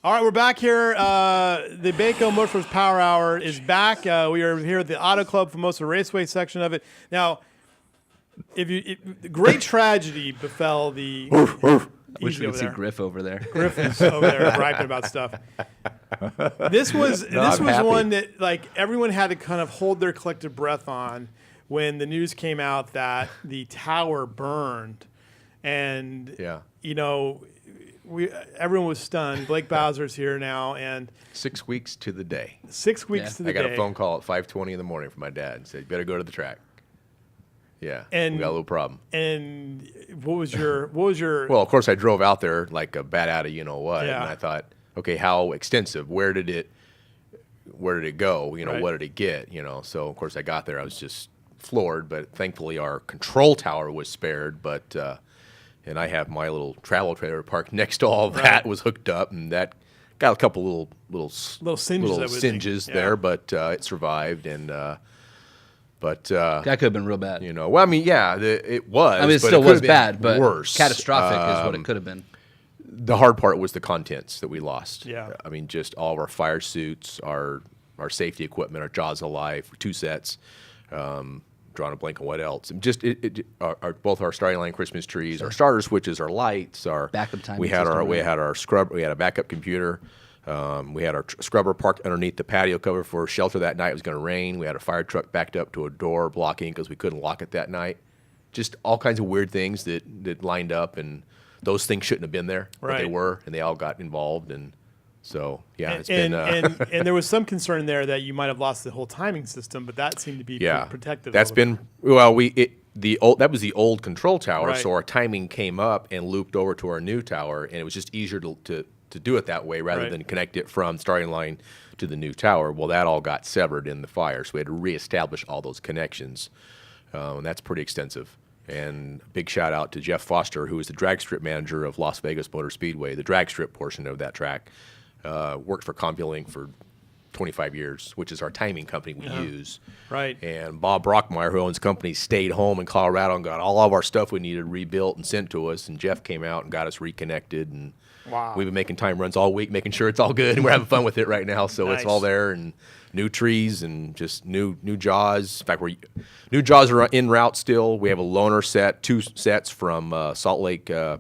All right, we're back here. The Baco Motorsports Power Hour is back. We are here at the Auto Club Famoso Raceway section of it. Now, great tragedy befell the. Wish we could see Griff over there. Griff is over there griping about stuff. This was one that everyone had to kind of hold their collective breath on when the news came out that the tower burned, and everyone was stunned. Blake Bowser's here now, and 6 weeks to the day. 6 weeks to the day. I got a phone call at 5:20 in the morning from my dad and said, "You better go to the track." Yeah, and we got a little problem. And what was your? Well, of course, I drove out there like a bat out of you know what, yeah. And I thought, okay, how extensive? Where did it go? Right. What did it get? So of course I got there. I was just floored, but thankfully our control tower was spared. But and I have my little travel trailer parked next to all that. Right. Was hooked up, and that got a couple little singes yeah. there, but it survived. And but that could have been real bad. well, I mean, yeah, it was. I mean, it but still could was have been bad, but worse. catastrophic is what it could have been. The hard part was the contents that we lost. Yeah. I mean, just all of our fire suits, our safety equipment, our Jaws of Life, 2 sets, drawing a blank on what else. And just both our starting line Christmas trees, our starter switches, our lights, our backup timing we had system, our scrub, we had a backup computer. We had our scrubber parked underneath the patio cover for shelter that night. It was going to rain. We had a fire truck backed up to a door blocking because we couldn't lock it that night. Just all kinds of weird things that lined up, and those things shouldn't have been there, but they were, and they all got involved. And so, yeah, it's been. And there was some concern there that you might have lost the whole timing system, but that seemed to be protected. That's been that was the old control tower, right. So our timing came up and looped over to our new tower, and it was just easier to do it that way rather right. than connect it from starting line to the new tower. Well, that all got severed in the fire, so we had to reestablish all those connections, and that's pretty extensive. And a big shout out to Jeff Foster, who is the drag strip manager of Las Vegas Motor Speedway, the drag strip portion of that track. Worked for CompuLink for 25 years, which is our timing company we use. Right. And Bob Brockmeyer, who owns the company, stayed home in Colorado and got all of our stuff we needed rebuilt and sent to us. And Jeff came out and got us reconnected. And wow. We've been making time runs all week, making sure it's all good. And we're having fun with it right now. So nice. It's all there, and new trees and just new jaws. In fact, new jaws are en route still. We have a loaner set, 2 sets from Salt Lake, the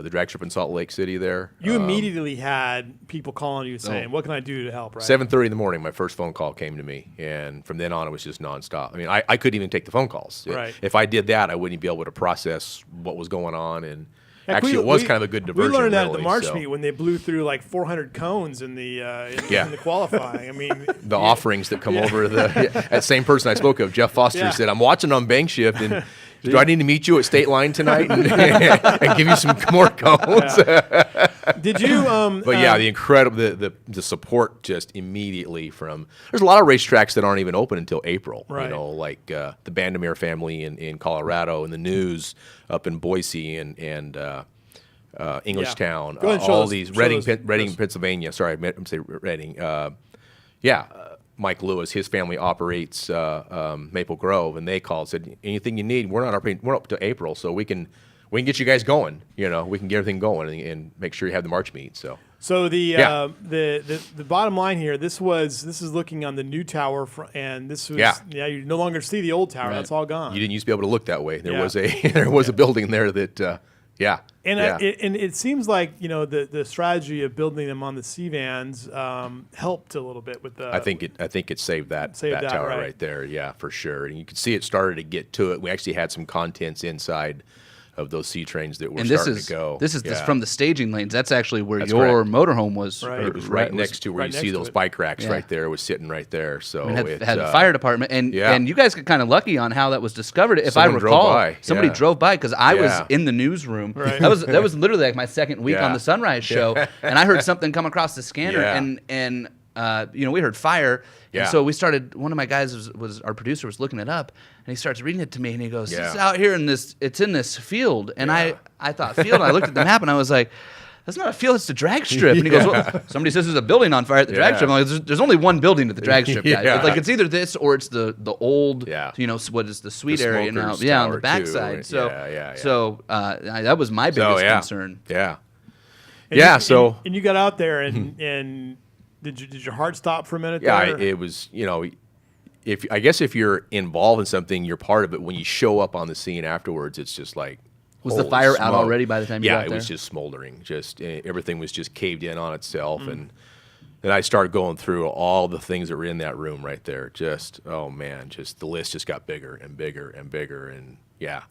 drag strip in Salt Lake City there. You immediately had people calling you saying, what can I do to help, right? 7:30 in the morning, my first phone call came to me. And from then on, it was just nonstop. I mean, I couldn't even take the phone calls. Right. If I did that, I wouldn't be able to process what was going on. And actually, it was kind of a good diversion. We learned that really, at the March meet when they blew through like 400 cones in the qualifying. I mean, the offerings that come over that same person I spoke of, Jeff Foster, said, "I'm watching on bank shift, and do I need to meet you at State Line tonight and give you some more cones?" Yeah. Did you? But yeah, the incredible the support just immediately from. There's a lot of racetracks that aren't even open until April. Right. Like the Bandemere family in Colorado, and the News up in Boise, and Englishtown. Go ahead and all show these those, Reading, Pennsylvania. Sorry, I meant to say Reading. Mike Lewis, his family operates Maple Grove, and they called, said, anything you need, we're up to April, so we can get you guys going. We can get everything going and make sure you have the March meet. So the bottom line here, this is looking on the new tower, and this was you no longer see the old tower. Right. That's all gone. You didn't used to be able to look that way. There was a building there that. And it seems like the strategy of building them on the C-vans helped a little bit with the. I think it saved that tower right there. Yeah, for sure. And you could see it started to get to it. We actually had some contents inside of those C trains that were starting to go. This is from the staging lanes. That's actually where your motorhome was. Right. It was right next to where you see those bike racks right there. It was sitting right there. So it had the fire department, and you guys got kind of lucky on how that was discovered. If I recall, somebody drove by because I was in the newsroom. Right. That was literally like my second week on the Sunrise show, and I heard something come across the scanner, and we heard fire. And so we started. One of my guys was our producer was looking it up, and he starts reading it to me, and he goes, "It's out here it's in this field." And I thought field. And I looked at the map, and I was like, "That's not a field; it's the drag strip." And he goes, well, "Somebody says there's a building on fire at the drag strip." I'm like, "There's only one building at the drag strip, guys. It's either this or it's the old, what is the suite area now? On the backside." So that was my biggest concern. Yeah. And you got out there, and did your heart stop for a minute? Yeah, it was. I guess if you're involved in something, you're part of it. When you show up on the scene afterwards, it's just like. Was the fire out already by the time you got there? Yeah, it was just smoldering. Just everything was just caved in on itself, and then I started going through all the things that were in that room right there. Just just the list just got bigger and bigger and bigger, and yeah.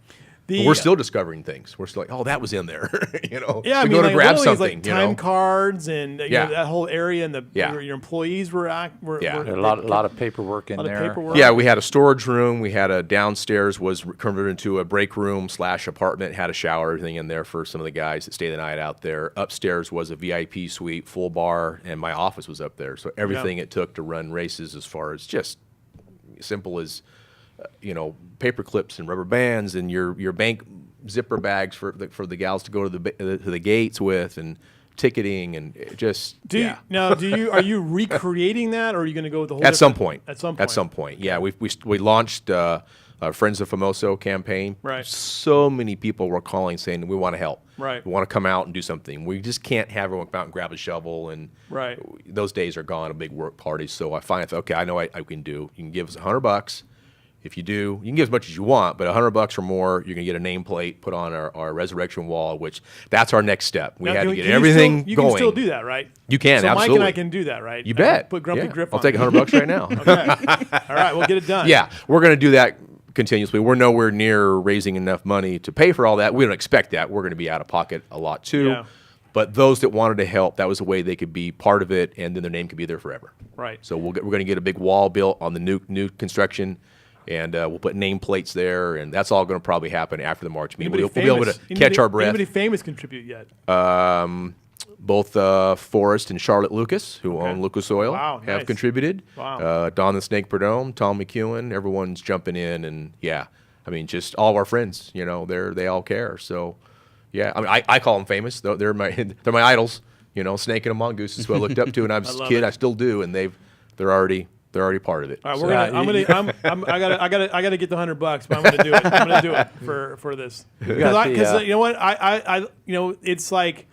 We're still discovering things. We're still like, oh, that was in there, Yeah, I mean, go to grab something. Like time cards and that whole area, and your employees were a lot of paperwork in there. Yeah, we had a storage room. We had a downstairs was converted into a break room / apartment. Had a shower, everything in there for some of the guys that stayed the night out there. Upstairs was a VIP suite, full bar, and my office was up there. So everything it took to run races, as far as just simple as. Paper clips and rubber bands and your bank zipper bags for the gals to go to the gates with, and ticketing, and just are you recreating that, or are you going to go with the whole at some point? At some point, yeah. We launched Friends of Famoso campaign. Right. So many people were calling saying we want to help. Right. We want to come out and do something. We just can't have everyone come out and grab a shovel, and those days are gone. A big work party. So I finally thought, okay, I know I can do. You can give us $100. If you do, you can give as much as you want, but $100 or more, you're going to get a nameplate put on our resurrection wall, which that's our next step. We had to get everything going. You can still do that, right? You can, so absolutely. Mike and I can do that, right? You bet. Put Grumpy Grip on. I'll take $100 right now. Okay. All right, we'll get it done. Yeah, we're going to do that continuously. We're nowhere near raising enough money to pay for all that. We don't expect that. We're going to be out of pocket a lot too. Yeah. But those that wanted to help, that was a way they could be part of it, and then their name could be there forever. Right. So we're going to get a big wall built on the new construction. And we'll put nameplates there, and that's all going to probably happen after the March meeting. We'll be able to catch our breath. Anybody famous contribute yet? Both Forrest and Charlotte Lucas, who own Lucas Oil, have contributed. Wow. Don the Snake Perdome, Tom McEwen, everyone's jumping in, and just all of our friends. They all care. So, yeah, I mean, I call them famous. They're my idols. Snake and a Mongoose is who I looked up to when I was a kid. I still do, and they're already part of it. All right, I gotta get the $100, but I'm gonna do it. I'm gonna do it for this because you know what I it's like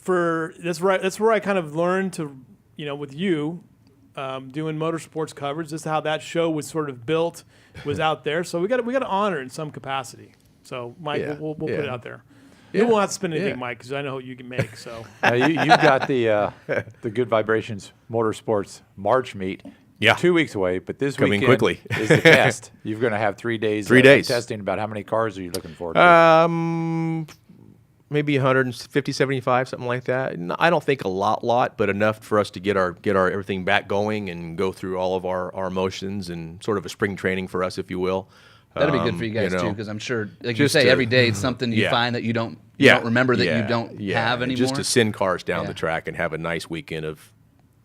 that's where I kind of learned to with you doing motorsports coverage. This is how that show was sort of built, was out there. So we got to honor it in some capacity. So Mike, we'll put it out there. You won't have to spend anything, Mike, because I know what you can make. So you've got the Good Vibrations Motorsports March meet. Yeah. 2 weeks away, but this coming weekend quickly is the test. You're going to have 3 days. 3 days testing. About how many cars are you looking forward to? Maybe 150, 75, something like that. I don't think a lot, but enough for us to get our everything back going and go through all of our emotions, and sort of a spring training for us, if you will. That'd be good for you guys too, because I'm sure, like you say, every day it's something you find that you don't remember that you don't have anymore. Just to send cars down the track and have a nice weekend of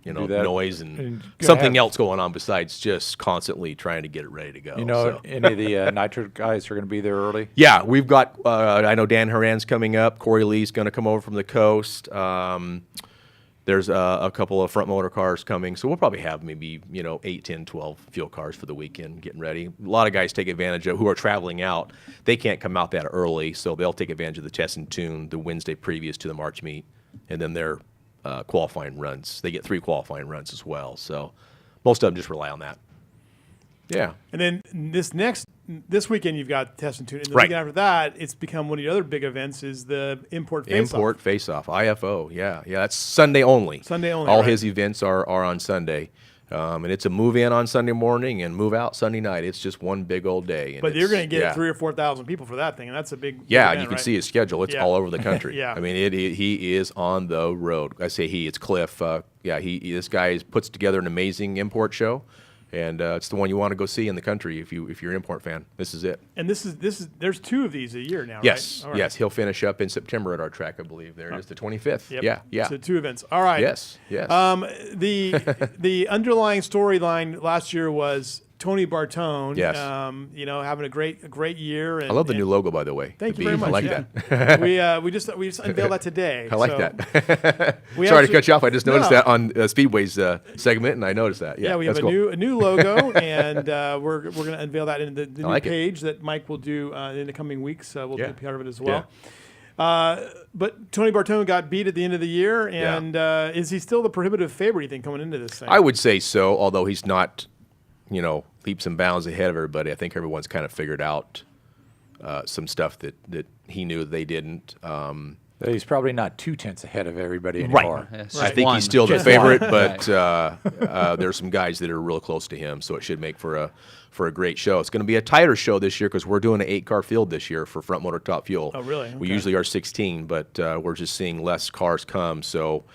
noise and something else going on besides just constantly trying to get it ready to go. Any of the Nitro guys are going to be there early? Yeah, we've got, I know Dan Horan's coming up. Corey Lee's going to come over from the coast. There's a couple of front motor cars coming. So we'll probably have maybe, 8, 10, 12 fuel cars for the weekend getting ready. A lot of guys take advantage of who are traveling out. They can't come out that early, so they'll take advantage of the test and tune the Wednesday previous to the March meet. And then they're qualifying runs. They get 3 qualifying runs as well. So most of them just rely on that. Yeah. And then this weekend you've got test and tune. And the weekend after that, it's become one of the other big events is the Import Face-Off. Import Face-Off, IFO. Yeah. That's Sunday only. All his events are on Sunday. And it's a move in on Sunday morning and move out Sunday night. It's just one big old day. But you're going to get 3,000 or 4,000 people for that thing, and that's a big event, you can see his schedule. It's all over the country. Yeah. I mean, he is on the road. I say it's Cliff. This guy puts together an amazing import show. And it's the one you want to go see in the country if you're an import fan. This is it. And this is there's 2 of these a year now, yes, right? Yes. He'll finish up in September at our track, I believe. There it is, the 25th. Yep. Yeah. So 2 events. All right. Yes. The underlying storyline last year was Tony Bartone. Yes. Having a great year. And, I love the new logo, by the way. Thank you very much. I like that. we just unveiled that today. I like that. Sorry to cut you off. I just noticed that on Speedway's segment, and I noticed that. Yeah, we have a new logo, and we're going to unveil that in the new page that Mike will do in the coming weeks. We'll be part of it as well. But Tony Bartone got beat at the end of the year, and is he still the prohibitive favorite, you think, coming into this thing? I would say so, although he's not, leaps and bounds ahead of everybody. I think everyone's kind of figured out some stuff that he knew they didn't. He's probably not 2/10 ahead of everybody anymore. Right. I think he's still the favorite, but there's some guys that are real close to him, so it should make for a great show. It's going to be a tighter show this year because we're doing an 8-car field this year for Front Motor Top Fuel. Oh, really? We usually are 16, but we're just seeing less cars come, so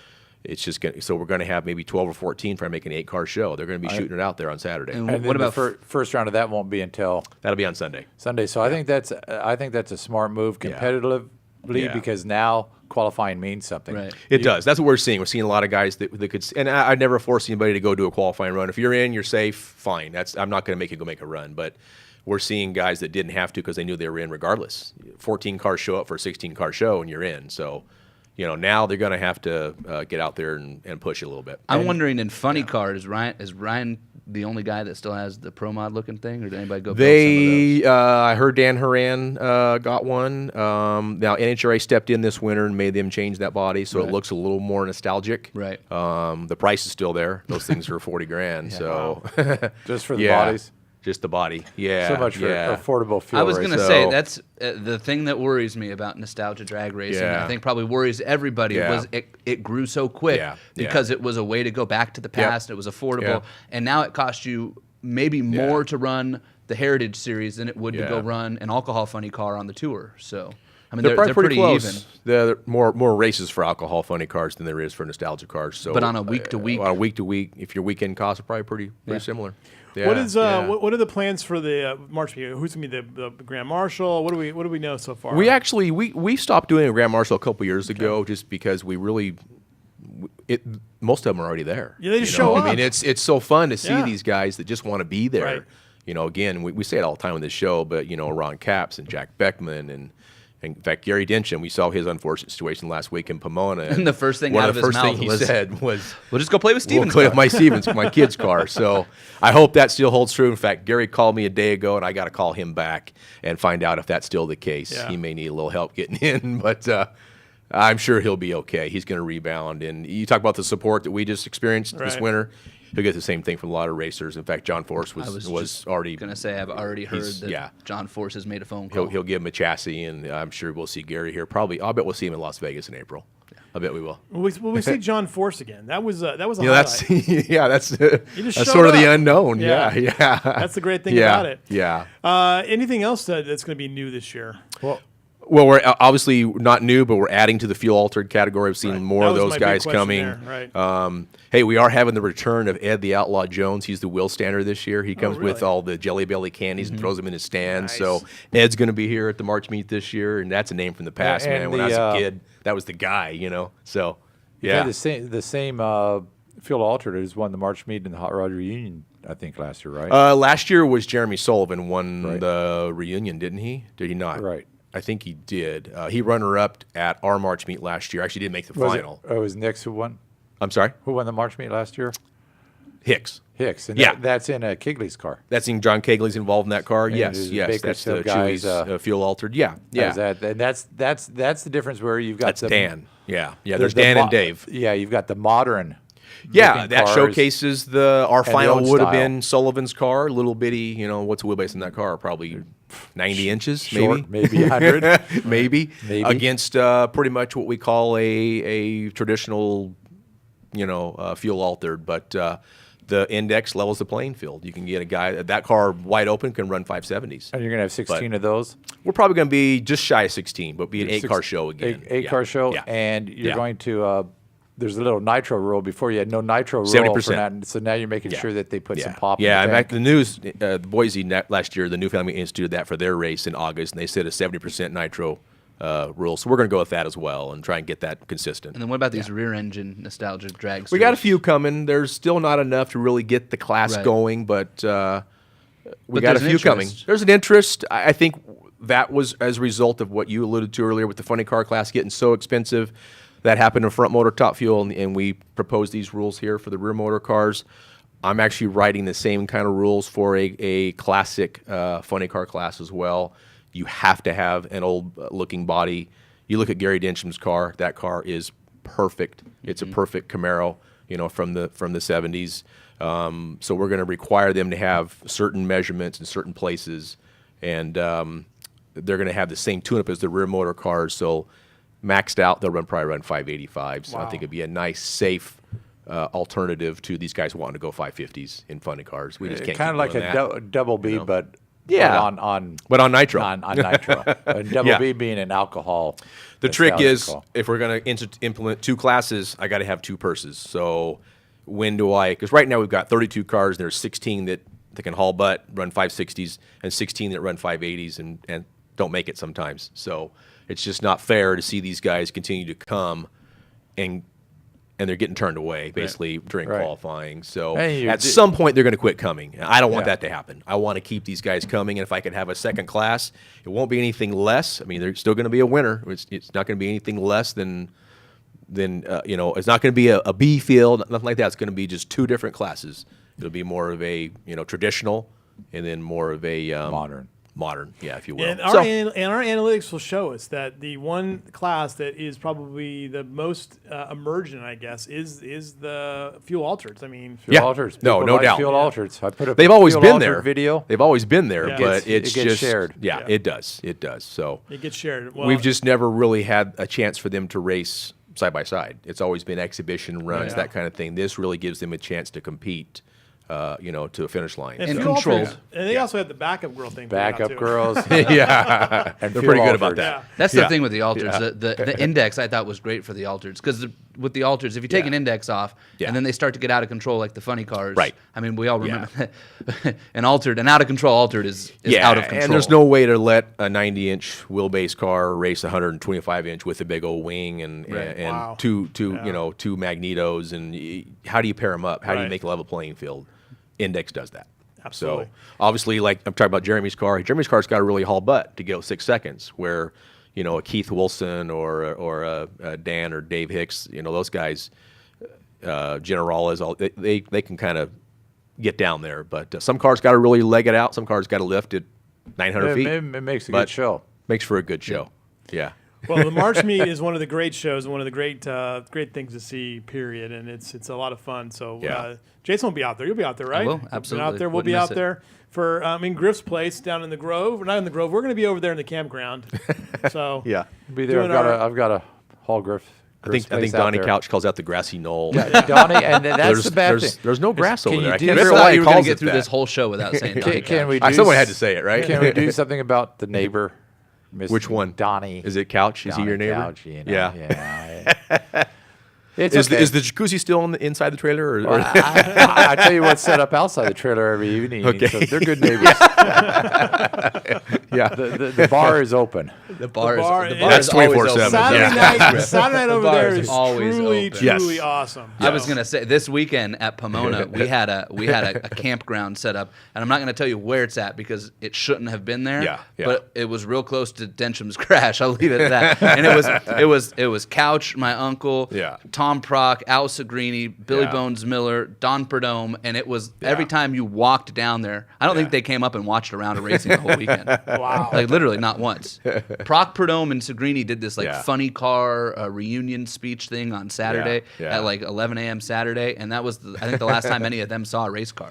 it's just so we're going to have maybe 12 or 14 for making an 8-car show. They're going to be shooting it out there on Saturday. And what about the first round of that won't be until that'll be on Sunday. So I think that's a smart move competitively because now qualifying means something. Right. It does. That's what we're seeing. We're seeing a lot of guys that could. And I'd never force anybody to go do a qualifying run. If you're in, you're safe. Fine. I'm not going to make you go make a run. But we're seeing guys that didn't have to because they knew they were in regardless. 14 cars show up for a 16-car show, and you're in. So, now they're going to have to get out there and push a little bit. I'm wondering in funny cars, is Ryan the only guy that still has the Pro Mod looking thing, or did anybody go build some of those? I heard Dan Horan got one. Now NHRA stepped in this winter and made them change that body, so it looks a little more nostalgic. Right. The price is still there. Those things are $40,000. So just for the bodies. Just the body, yeah. So much for affordable fuel. I was going to say that's the thing that worries me about nostalgia drag racing. I think probably worries everybody was it grew so quick because it was a way to go back to the past. It was affordable, and now it costs you maybe more to run the Heritage Series than it would to go run an alcohol funny car on the tour. So. I mean, they're pretty close. even. There are more races for alcohol funny cars than there is for nostalgia cars. So, but on a week to week, if your weekend costs are probably pretty similar. Yeah, what is what are the plans for the March meet? Who's gonna be the Grand Marshal? What do we know so far? We actually we stopped doing a Grand Marshal a couple years ago just because we really most of them are already there. Yeah, they just show up. I mean, it's so fun to see these guys that just want to be there. Right. Again, we say it all the time on this show, but Ron Capps and Jack Beckman and in fact, Gary Densham, we saw his unfortunate situation last week in Pomona. And the first thing out of his mouth he said was, "We'll just go play with Steven's car. My kid's car." So I hope that still holds true. In fact, Gary called me a day ago, and I got to call him back and find out if that's still the case. Yeah. He may need a little help getting in, but I'm sure he'll be okay. He's going to rebound. And you talk about the support that we just experienced this winter. He'll get the same thing from a lot of racers. In fact, John Force was already going to say I've already heard that John Force has made a phone call. He'll give him a chassis, and I'm sure we'll see Gary here. Probably, I'll bet we'll see him in Las Vegas in April. Yeah. I bet we will. Will we see John Force again? That was a highlight. That's sort of the unknown. Yeah. That's the great thing about it. Yeah. Anything else that's going to be new this year? Well, we're obviously not new, but we're adding to the fuel-altered category. I've seen more of those guys coming. Hey, we are having the return of Ed the Outlaw Jones. He's the wheel stander this year. He comes with all the Jelly Belly candies and throws them in his stand. Nice. So Ed's going to be here at the March meet this year, and that's a name from the past, man. When I was a kid, that was the guy, So, yeah. The same fuel-altered as won the March meet in the Hot Rod Reunion, I think, last year, right? Last year was Jeremy Sullivan won the reunion, didn't he? Did he not? Right. I think he did. He runner-up at our March meet last year. Actually, didn't make the final. It was Nix who won? I'm sorry? Who won the March meet last year? Hicks. And that's in Kegley's car. That's in John Kegley's involved in that car. And yes. That's the guys, Chewy's fuel-altered. Yeah. And that's the difference where you've got Dan. Yeah. There's Dan and Dave. Yeah, you've got the modern. Yeah, that cars showcases our final would have been Sullivan's car, little bitty. What's the wheelbase in that car? Probably 90 inches, short, maybe 100, maybe against pretty much what we call a traditional, fuel altered, but the index levels the playing field. You can get a guy that car wide open can run 570s. And you're gonna have 16 of those. We're probably gonna be just shy of 16, but be an 8-car show again. 8-car show, and you're going to. There's a little nitro rule. Before you had no nitro rule 70%. for that, so now you're making sure that they put some pop. Yeah, in fact, the news, Boise last year, the New Family instituted that for their race in August, and they said a 70% nitro rule. So we're going to go with that as well and try and get that consistent. And then what about these rear-engine nostalgia drag? We got a few coming. There's still not enough to really get the class going, but we got a few coming. There's an interest. I think that was as a result of what you alluded to earlier with the funny car class getting so expensive. That happened in Front Motor Top Fuel, and we proposed these rules here for the rear motor cars. I'm actually writing the same kind of rules for a classic funny car class as well. You have to have an old-looking body. You look at Gary Dencham's car. That car is perfect. It's a perfect Camaro, from the 70s. So we're going to require them to have certain measurements in certain places, and they're going to have the same tune-up as the rear motor cars. So maxed out, they'll probably run 585s. So I think it'd be a nice, safe alternative to these guys wanting to go 550s in funded cars. We just can't kind of like a double B, but on nitro. On nitro. And double B being an alcohol. The trick is, if we're going to implement 2 classes, I got to have 2 purses. So when do I? Because right now we've got 32 cars. There's 16 that can haul butt, run 560s, and 16 that run 580s and don't make it sometimes. So it's just not fair to see these guys continue to come and they're getting turned away basically during qualifying. So at some point they're going to quit coming. I don't want that to happen. I want to keep these guys coming, and if I could have a second class, it won't be anything less. I mean, they're still going to be a winner. It's not going to be anything less than it's not going to be a B field, nothing like that. It's going to be just 2 different classes. It'll be more of a traditional, and then more of a modern, if you will. And our analytics will show us that the one class that is probably the most emergent, I guess, is the fuel altereds. I mean, fuel altereds. No doubt. Fuel altereds. I put up. They've always been there. Video. They've always been there, but it gets just shared. Yeah, it does. It does. So it gets shared. Well, we've just never really had a chance for them to race side by side. It's always been exhibition runs, that kind of thing. This really gives them a chance to compete. To a finish line. And controlled. And they also have the backup girl thing. Backup girls. And they're pretty good about that. Yeah. That's the thing with the altereds. The index I thought was great for the altereds, because with the altereds, if you take an index off and then they start to get out of control like the funny cars. Right. I mean, we all remember that an out of control altered is out of control. And there's no way to let a 90-inch wheelbase car race a 125-inch with a big old wing and two magnetos. And how do you pair them up? How do you make a level playing field? Index does that. Absolutely. So obviously, like I'm talking about Jeremy's car. Jeremy's car's got to really haul butt to go 6 seconds. Where a Keith Wilson or a Dan or Dave Hicks, those guys, Generales, they can kind of get down there. But some cars got to really leg it out. Some cars got to lift at 900 feet. It makes a good show. Makes for a good show. Yeah. Well, the March meet is one of the great shows and one of the great things to see, period. And it's a lot of fun. So Jason will be out there. You'll be out there, right? I will, absolutely. Out there. We'll be out there for Griff's place down in the Grove. We're not in the Grove. We're going to be over there in the campground. So be there. I've got a Hall Griff. I think Donnie Couch calls out the grassy knoll. Yeah, Donnie, and that's the bad thing. There's no grass over there. I can't figure out why you were going to get through this whole show without saying Donnie Couch. Someone had to say it, right? Can we do something about the neighbor? Which one? Donnie. Is it Couch? Is he your neighbor? Couch, Yeah. Is the jacuzzi still on the inside the trailer? Or? I tell you what's set up outside the trailer every evening. Okay. So they're good neighbors. The bar is open. The bar that's 24/7. Saturday night over there is truly open. Awesome. I was gonna say this weekend at Pomona we had a campground set up, and I'm not gonna tell you where it's at because it shouldn't have been there. Yeah. But it was real close to Dencham's crash. I'll leave it at that. And it was Couch, my uncle, Tom Prock, Al Segrini, Billy Bones Miller, Don Perdome, and it was every time you walked down there. I don't think they came up and watched a round of racing the whole weekend. Wow. Like literally not once. Prock, Perdome, and Segrini did this funny car reunion speech thing on Saturday at like 11 a.m. Saturday, and that was I think the last time any of them saw a race car.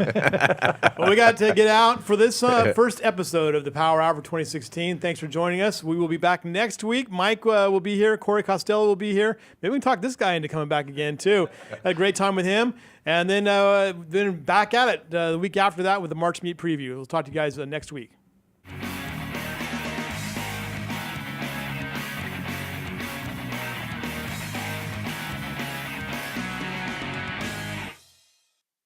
Well, we got to get out for this first episode of the Power Hour for 2016. Thanks for joining us. We will be back next week. Mike will be here. Corey Costello will be here. Maybe we can talk this guy into coming back again too. Had a great time with him, and then back at it the week after that with the March meet preview. We'll talk to you guys next week.